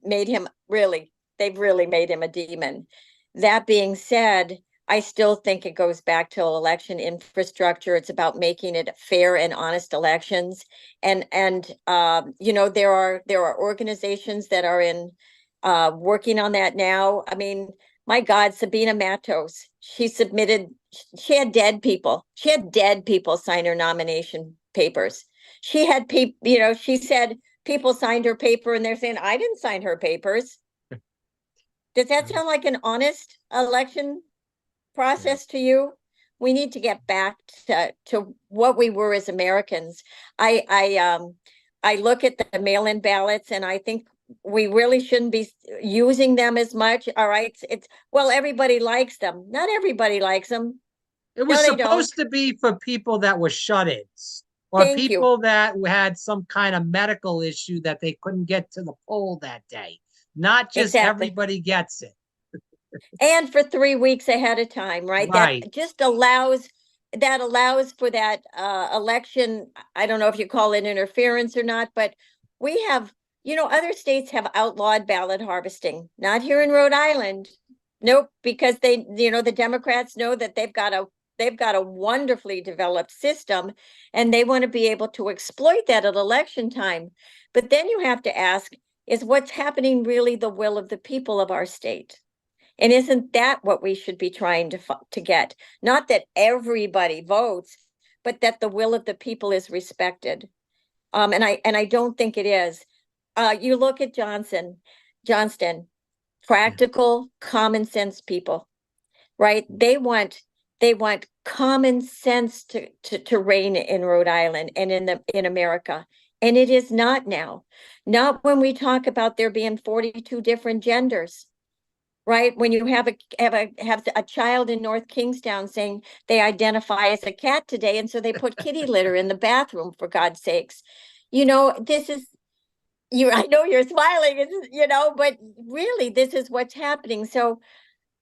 made him really, they've really made him a demon. That being said, I still think it goes back to election infrastructure. It's about making it fair and honest elections. And there are organizations that are in working on that now. I mean, my God, Sabina Matos, she had dead people. She had dead people sign her nomination papers. She had people, she said people signed her paper and they're saying, I didn't sign her papers. Does that sound like an honest election process to you? We need to get back to what we were as Americans. I look at the mail-in ballots and I think we really shouldn't be using them as much. All right. Well, everybody likes them. Not everybody likes them. It was No, they don't. supposed to be for people that were shut-ins or Thank you. people that had some kind of medical issue that they couldn't get to the poll that day. Not just Exactly. everybody gets it. And for 3 weeks ahead of time, right? Right. That just allows for that election. I don't know if you call it interference or not, but we have, other states have outlawed ballot harvesting. Not here in Rhode Island. Nope, because the Democrats know that they've got a wonderfully developed system and they want to be able to exploit that at election time. But then you have to ask, is what's happening really the will of the people of our state? And isn't that what we should be trying to get? Not that everybody votes, but that the will of the people is respected. And I don't think it is. You look at Johnston, practical, common sense people, right? They want common sense to reign in Rhode Island and in America. And it is not now. Not when we talk about there being 42 different genders. Right, when you have a child in North Kingstown saying they identify as a cat today, and so they put kitty litter in the bathroom, for God's sakes. This is I know you're smiling, but really this is what's happening. So,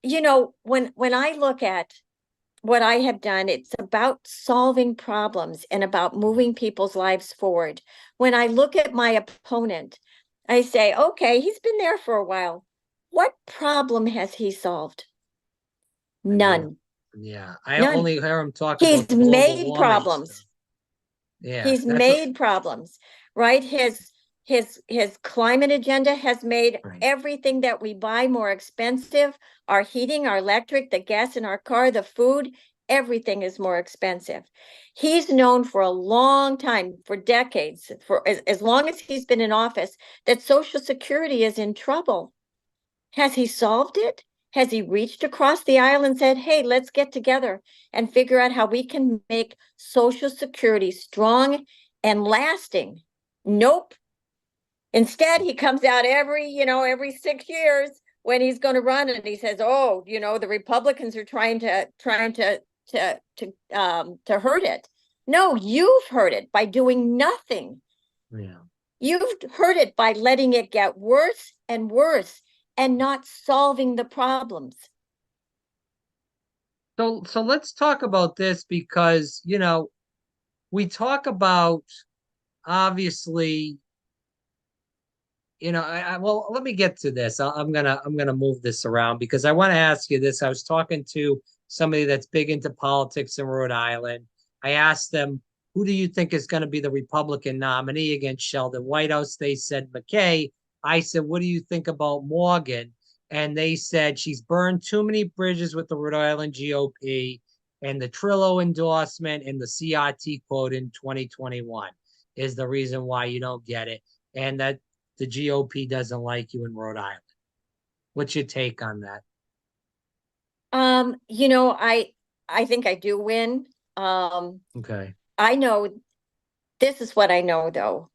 when I look at what I have done, it's about solving problems and about moving people's lives forward. When I look at my opponent, I say, okay, he's been there for a while. What problem has he solved? None. Yeah, I None. only hear him talk He's about the global made warming problems. stuff. Yeah, He's made problems, right? His climate agenda has made everything that we buy more expensive. Our heating, our electric, the gas in our car, the food, everything is more expensive. He's known for a long time, for decades, for as long as he's been in office, that Social Security is in trouble. Has he solved it? Has he reached across the aisle and said, hey, let's get together and figure out how we can make Social Security strong and lasting? Nope. Instead, he comes out every 6 years when he's going to run and he says, oh, the Republicans are trying to hurt it. No, you've hurt it by doing nothing. Yeah. You've hurt it by letting it get worse and worse and not solving the problems. So let's talk about this because, we talk about obviously, well, let me get to this. I'm gonna move this around because I want to ask you this. I was talking to somebody that's big into politics in Rhode Island. I asked them, who do you think is going to be the Republican nominee against Sheldon Whitehouse? They said McKay. I said, what do you think about Morgan? And they said she's burned too many bridges with the Rhode Island GOP and the Trillo endorsement and the CRT quote in 2021 is the reason why you don't get it. And that the GOP doesn't like you in Rhode Island. What's your take on that? I think I do win. Okay. I know this is what I know though.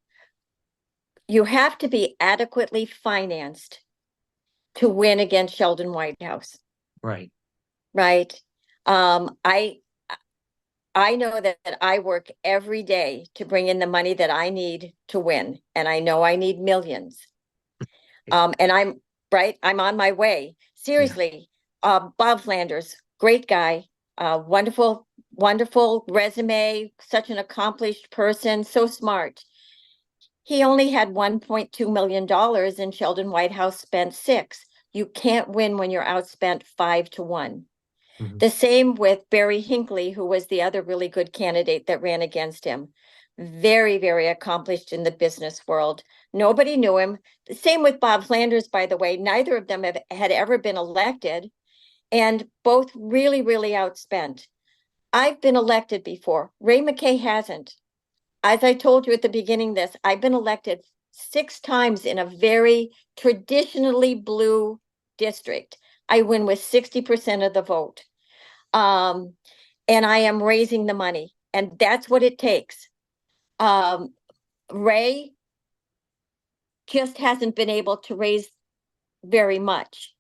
You have to be adequately financed to win against Sheldon Whitehouse. Right. Right. I know that I work every day to bring in the money that I need to win. And I know I need millions. And I'm on my way. Seriously, Bob Flanders, great guy, wonderful, wonderful resume, such an accomplished person, so smart. He only had $1.2 million and Sheldon Whitehouse spent 6. You can't win when you're outspent 5-1. Mhm. The same with Barry Hinckley, who was the other really good candidate that ran against him. Very, very accomplished in the business world. Nobody knew him. The same with Bob Flanders, by the way. Neither of them had ever been elected, and both really, really outspent. I've been elected before. Ray McKay hasn't. As I told you at the beginning of this, I've been elected 6 times in a very traditionally blue district. I win with 60% of the vote. And I am raising the money, and that's what it takes. Ray just hasn't been able to raise very much.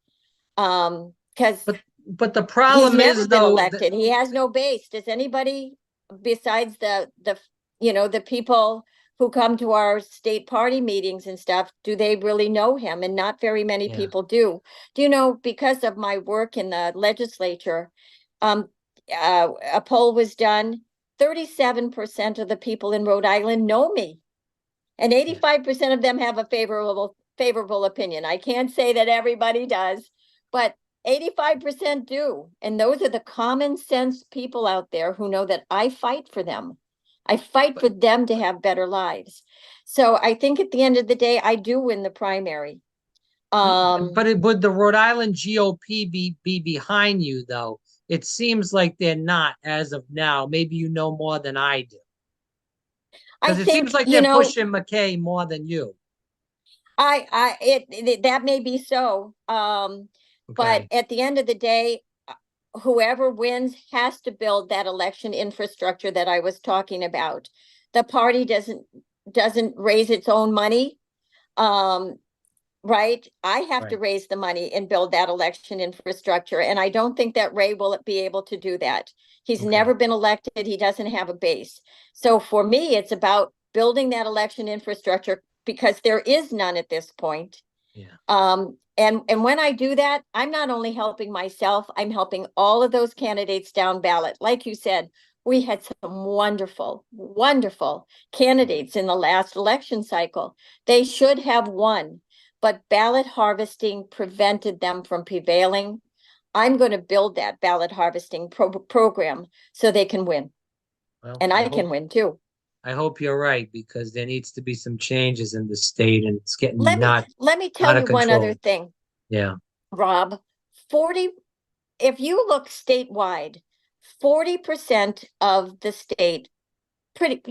Because But the he's problem never is been though, elected. He has no base. Does anybody besides the people who come to our state party meetings and stuff, do they really know him? And not very many yeah, people do. Do you know, because of my work in the legislature, um, a poll was done. 37% of the people in Rhode Island know me, and yeah. 85% of them have a favorable opinion. I can't say that everybody does, but 85% do. And those are the common sense people out there who know that I fight for them. I fight for them to have better lives. So I think at the end of the day, I do win the primary. Would the Rhode Island GOP be behind you though? It seems like they're not as of now. Maybe you know more than I do. I Because it seems think, like they're pushing McKay more than you. that may be so. But Okay. at the end of the day, whoever wins has to build that election infrastructure that I was talking about. The party doesn't raise its own money. Right? I have to Right. raise the money and build that election infrastructure. And I don't think that Ray will be able to do that. He's Okay. never been elected. He doesn't have a base. So for me, it's about building that election infrastructure because there is none at this point. Yeah. And when I do that, I'm not only helping myself, I'm helping all of those candidates down ballot. Like you said, we had some wonderful, wonderful candidates in the last election cycle. They should have won, but ballot harvesting prevented them from prevailing. I'm going to build that ballot harvesting program so they can win. Well, And I can win too. I hope you're right because there needs to be some changes in the state and it's getting Let me not let me tell out of you one other control. thing, Yeah. Rob. 40 If you look statewide, 40% of the state, pretty,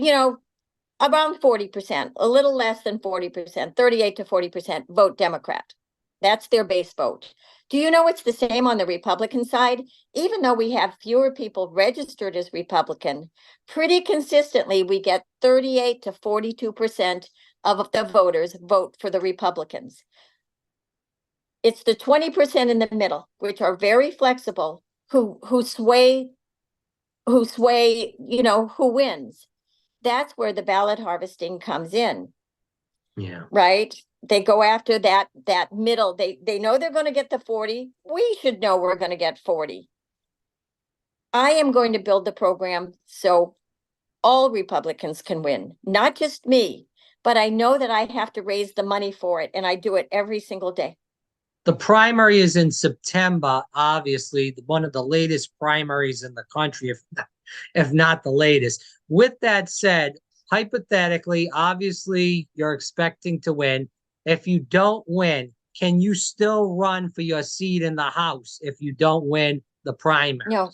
around 40%, a little less than 40%, 38 to 40% vote Democrat. That's their base vote. Do you know it's the same on the Republican side? Even though we have fewer people registered as Republican, pretty consistently we get 38 to 42% of the voters vote for the Republicans. It's the 20% in the middle, which are very flexible, who sway, who wins. That's where the ballot harvesting comes in, Yeah. right? They go after that middle. They know they're going to get the 40. We should know we're going to get 40. I am going to build the program so all Republicans can win, not just me, but I know that I have to raise the money for it, and I do it every single day. The primary is in September, obviously, one of the latest primaries in the country, if not the latest. With that said, hypothetically, obviously, you're expecting to win. If you don't win, can you still run for your seat in the House if you don't win the primary? No,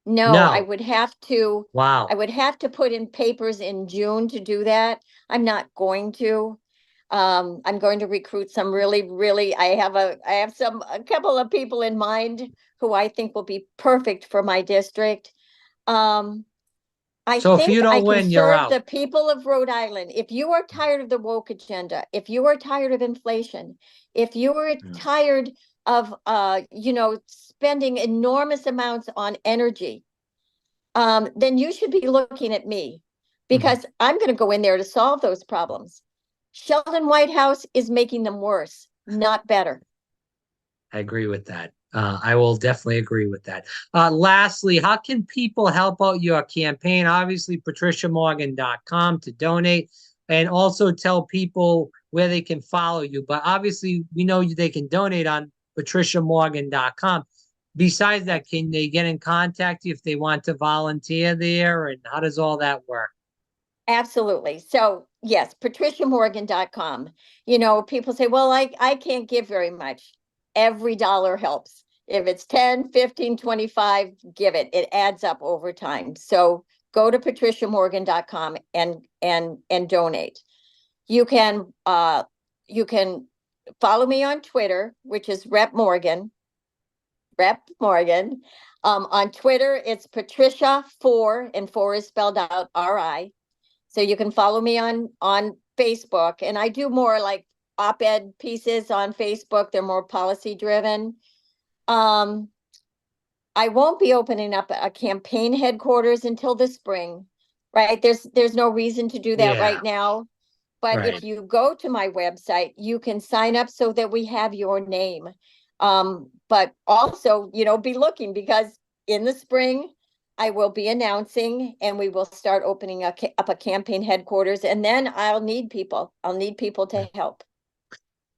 no, I No. would have to, I Wow. would have to put in papers in June to do that. I'm not going to. I'm going to recruit some really, I have a couple of people in mind who I think will be perfect for my district. Um, I So if you think I don't can win, you're serve out. the people of Rhode Island. If you are tired of the woke agenda, if you are tired of inflation, if you are Yeah. tired of spending enormous amounts on energy, then you should be looking at me Mhm. because I'm going to go in there to solve those problems. Sheldon Whitehouse is making them worse, not better. I agree with that. I will definitely agree with that. Lastly, how can people help out your campaign? Obviously, patriciamorgan.com to donate, and also tell people where they can follow you. But obviously, we know they can donate on patriciamorgan.com. Besides that, can they get in contact if they want to volunteer there? And how does all that work? Absolutely. So yes, patriciamorgan.com. People say, well, I can't give very much. Every dollar helps. If it's 10, 15, 25, give it. It adds up over time. So go to patriciamorgan.com and donate. You can you can follow me on Twitter, which is Rep Morgan. Rep Morgan. On Twitter, it's Patricia 4, and 4 is spelled out RI. So you can follow me on Facebook, and I do more like op-ed pieces on Facebook. They're more policy driven. I won't be opening up a campaign headquarters until the spring, right? There's no reason to do that Yeah, right now. But right. if you go to my website, you can sign up so that we have your name. But also, be looking, because in the spring, I will be announcing, and we will start opening up a campaign headquarters, and then I'll need people. I'll need people to help.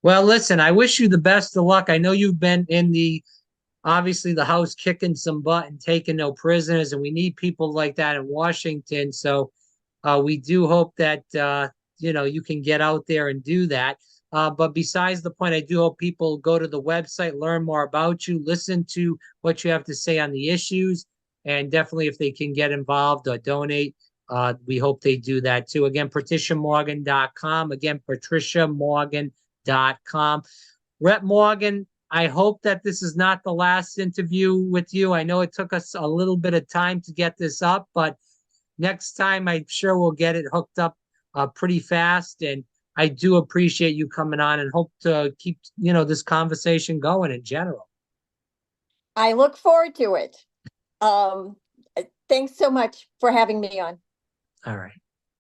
Well, listen, I wish you the best of luck. I know you've been in obviously the House kicking some butt and taking no prisoners, and we need people like that in Washington. So we do hope that you can get out there and do that. But besides the point, I do hope people go to the website, learn more about you, listen to what you have to say on the issues, and definitely if they can get involved or donate, we hope they do that too. Again, patriciamorgan.com. Again, patriciamorgan.com. Rep Morgan, I hope that this is not the last interview with you. I know it took us a little bit of time to get this up, but next time I'm sure we'll get it hooked up pretty fast. And I do appreciate you coming on, and hope to keep this conversation going in general. I look forward to it. Thanks so much for having me on. All right.